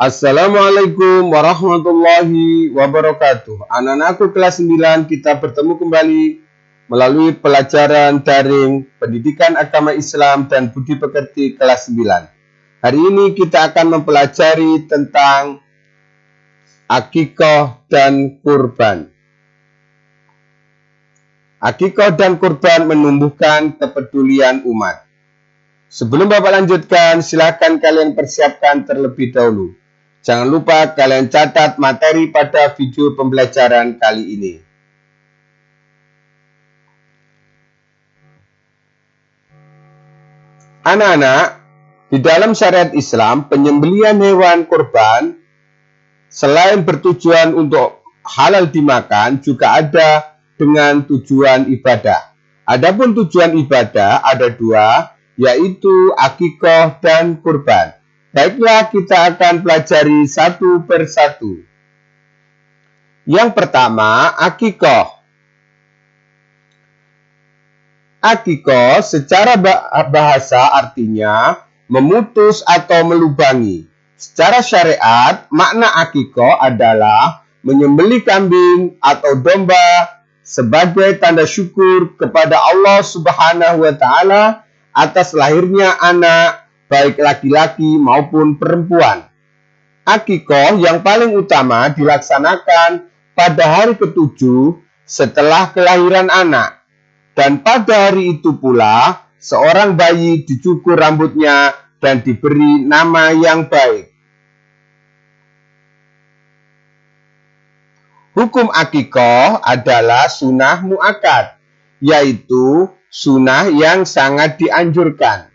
Assalamualaikum warahmatullahi wabarakatuh. Anak-anakku kelas 9, kita bertemu kembali melalui pelajaran daring Pendidikan Agama Islam dan Budi Pekerti kelas 9. Hari ini kita akan mempelajari tentang akikah dan kurban. Akikah dan kurban menumbuhkan kepedulian umat. Sebelum Bapak lanjutkan, silakan kalian persiapkan terlebih dahulu. Jangan lupa kalian catat materi pada video pembelajaran kali ini. Anak-anak, di dalam syariat Islam, penyembelihan hewan kurban selain bertujuan untuk halal dimakan, juga ada dengan tujuan ibadah. Adapun tujuan ibadah ada dua, yaitu akikah dan kurban. Baiklah, kita akan pelajari satu persatu. Yang pertama, akikah. Akikah secara bahasa artinya memutus atau melubangi. Secara syariat, makna akikah adalah menyembelih kambing atau domba sebagai tanda syukur kepada Allah Subhanahu wa Ta'ala atas lahirnya anak, baik laki-laki maupun perempuan. Akikah yang paling utama dilaksanakan pada hari ke-7 setelah kelahiran anak. Dan pada hari itu pula, seorang bayi dicukur rambutnya dan diberi nama yang baik. Hukum akikah adalah sunnah muakkad, yaitu sunnah yang sangat dianjurkan.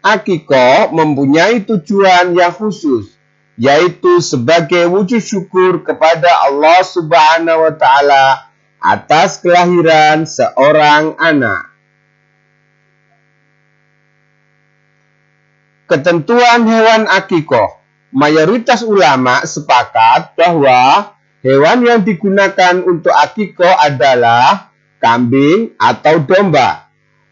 Akikah mempunyai tujuan yang khusus, yaitu sebagai wujud syukur kepada Allah Subhanahu wa Ta'ala atas kelahiran seorang anak. Ketentuan hewan akikah. Mayoritas ulama sepakat bahwa hewan yang digunakan untuk akikah adalah kambing atau domba.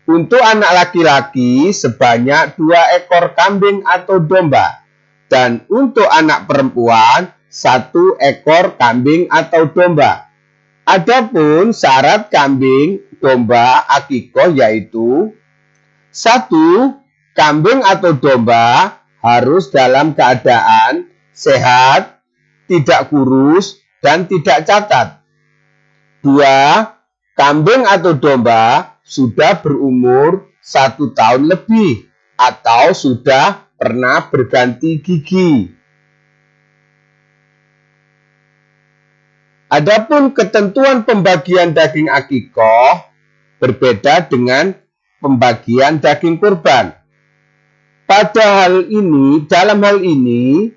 Untuk anak laki-laki sebanyak 2 ekor kambing atau domba, dan untuk anak perempuan 1 ekor kambing atau domba. Adapun syarat kambing domba akikah yaitu 1. Kambing atau domba harus dalam keadaan sehat, tidak kurus, dan tidak cacat. 2. Kambing atau domba sudah berumur 1 tahun lebih atau sudah pernah berganti gigi. Adapun ketentuan pembagian daging akikah berbeda dengan pembagian daging kurban. Dalam hal ini,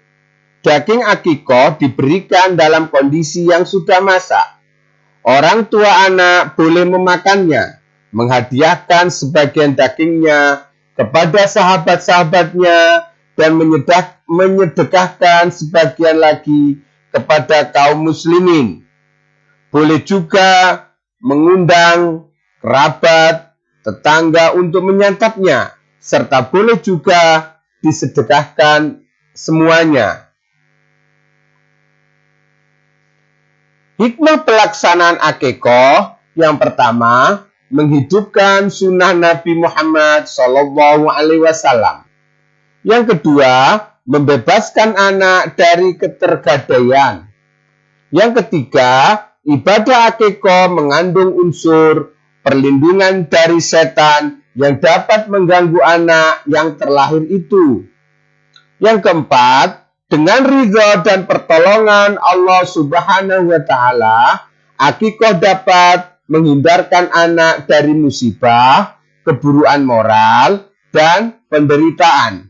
daging akikah diberikan dalam kondisi yang sudah masak. Orang tua anak boleh memakannya, menghadiahkan sebagian dagingnya kepada sahabat-sahabatnya, dan menyedekahkan sebagian lagi kepada kaum muslimin. Boleh juga mengundang kerabat, tetangga untuk menyantapnya, serta boleh juga disedekahkan semuanya. Hikmah pelaksanaan akikah yang pertama, menghidupkan sunnah Nabi Muhammad SAW. Yang kedua, membebaskan anak dari ketergadaian. Yang ketiga, ibadah akikah mengandung unsur perlindungan dari setan yang dapat mengganggu anak yang terlahir itu. Yang keempat, dengan ridha dan pertolongan Allah Subhanahu wa Ta'ala, akikah dapat menghindarkan anak dari musibah, keburukan moral, dan penderitaan.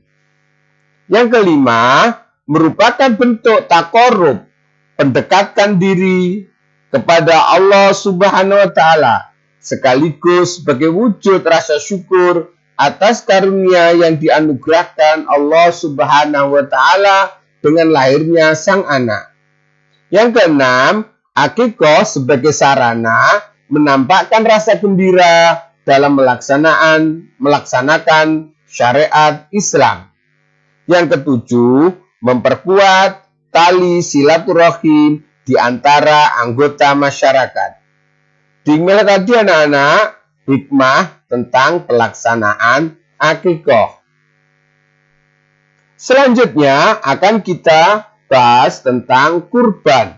Yang kelima, merupakan bentuk taqarrub, pendekatan diri kepada Allah Subhanahu wa Ta'ala, sekaligus sebagai wujud rasa syukur atas karunia yang dianugerahkan Allah Subhanahu wa Ta'ala dengan lahirnya sang anak. Yang keenam, akikah sebagai sarana menampakkan rasa gembira dalam melaksanakan syariat Islam. Yang ketujuh, memperkuat tali silaturahim di antara anggota masyarakat. Tinggal tadi anak-anak hikmah tentang pelaksanaan akikoh. Selanjutnya akan kita bahas tentang kurban.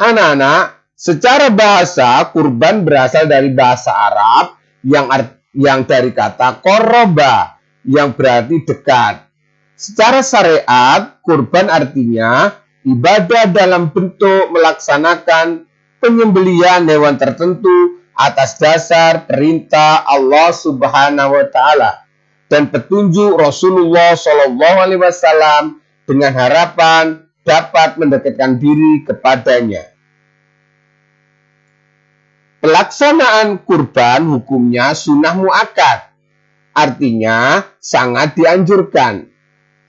Anak-anak, secara bahasa kurban berasal dari bahasa Arab yang dari kata koroba yang berarti dekat. Secara syariat, kurban artinya ibadah dalam bentuk melaksanakan penyembelihan hewan tertentu atas dasar perintah Allah Subhanahu wa taala dan petunjuk Rasulullah Shallallahu alaihi wasallam dengan harapan dapat mendekatkan diri kepadanya. Pelaksanaan kurban hukumnya sunnah muakkad, artinya sangat dianjurkan,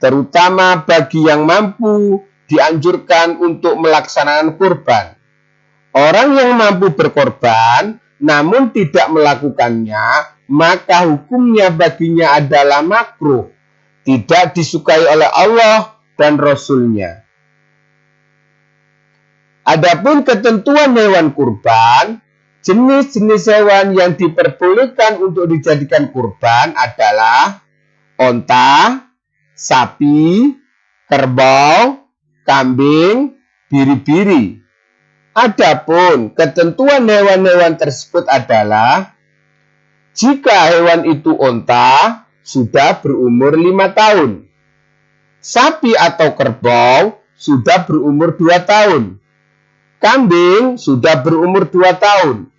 terutama bagi yang mampu dianjurkan untuk melaksanakan kurban. Orang yang mampu berkorban namun tidak melakukannya, maka hukumnya baginya adalah makruh, tidak disukai oleh Allah dan Rasul-Nya. Adapun ketentuan hewan kurban, jenis-jenis hewan yang diperbolehkan untuk dijadikan kurban adalah onta, sapi, kerbau, kambing, biri-biri. Adapun ketentuan hewan-hewan tersebut adalah jika hewan itu onta sudah berumur 5 tahun, sapi atau kerbau sudah berumur 2 tahun, kambing sudah berumur 2 tahun,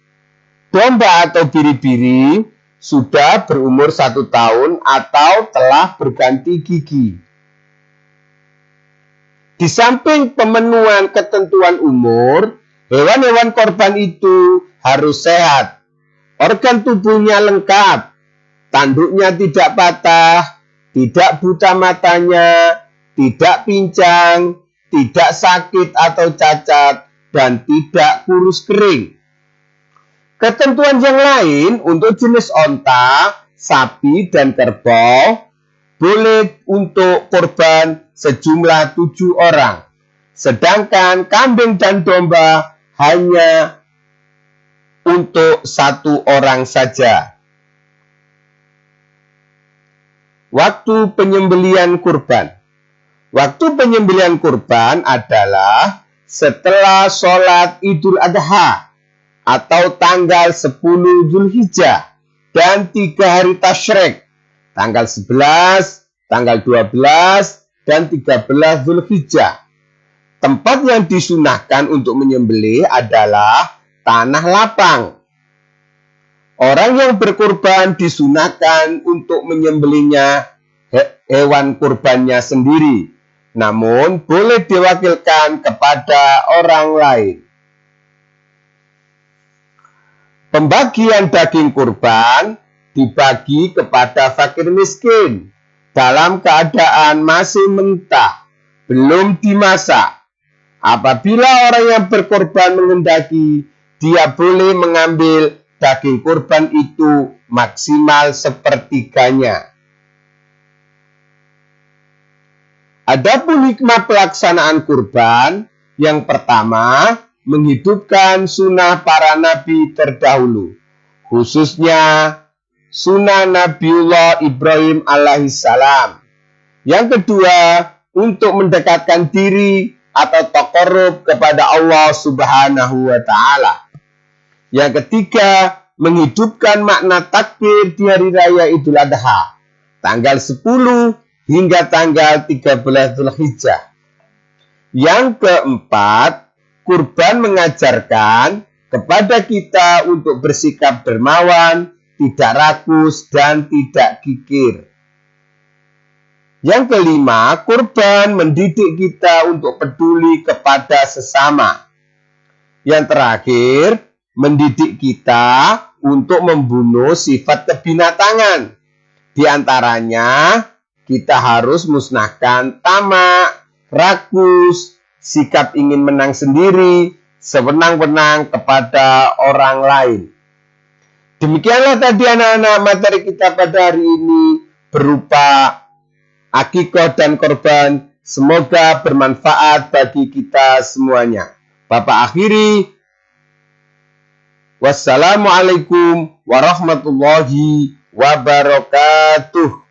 domba atau biri-biri sudah berumur 1 tahun atau telah berganti gigi. Di samping pemenuhan ketentuan umur, hewan-hewan korban itu harus sehat, organ tubuhnya lengkap, tanduknya tidak patah, tidak buta matanya, tidak pincang, tidak sakit atau cacat, dan tidak kurus kering. Ketentuan yang lain untuk jenis onta, sapi, dan kerbau boleh untuk korban sejumlah 7 orang. Sedangkan kambing dan domba hanya untuk 1 orang saja. Waktu penyembelihan kurban. Waktu penyembelihan kurban adalah setelah sholat Idul Adha atau tanggal 10 Zulhijjah dan 3 hari tasyrik, tanggal 11, tanggal 12, dan 13 Zulhijjah. Tempat yang disunahkan untuk menyembelih adalah tanah lapang. Orang yang berkurban disunahkan untuk menyembelihnya hewan kurbannya sendiri, namun boleh diwakilkan kepada orang lain. Pembagian daging kurban dibagi kepada fakir miskin dalam keadaan masih mentah, belum dimasak. Apabila orang yang berkorban menghendaki, dia boleh mengambil daging kurban itu maksimal sepertiganya. Adapun hikmah pelaksanaan kurban, yang pertama, menghidupkan sunnah para nabi terdahulu, khususnya sunnah Nabiullah Ibrahim alaihissalam. Yang kedua, untuk mendekatkan diri atau taqarrub kepada Allah Subhanahu wa taala. Yang ketiga, menghidupkan makna takbir di hari raya Idul Adha, tanggal 10 hingga tanggal 13 Zulhijjah. Yang keempat, kurban mengajarkan kepada kita untuk bersikap dermawan, tidak rakus, dan tidak kikir. Yang kelima, kurban mendidik kita untuk peduli kepada sesama. Yang terakhir, mendidik kita untuk membunuh sifat kebinatangan. Di antaranya, kita harus musnahkan tamak, rakus, sikap ingin menang sendiri, sewenang-wenang kepada orang lain. Demikianlah tadi anak-anak materi kita pada hari ini berupa akikoh dan korban. Semoga bermanfaat bagi kita semuanya. Bapak akhiri. Wassalamualaikum warahmatullahi wabarakatuh.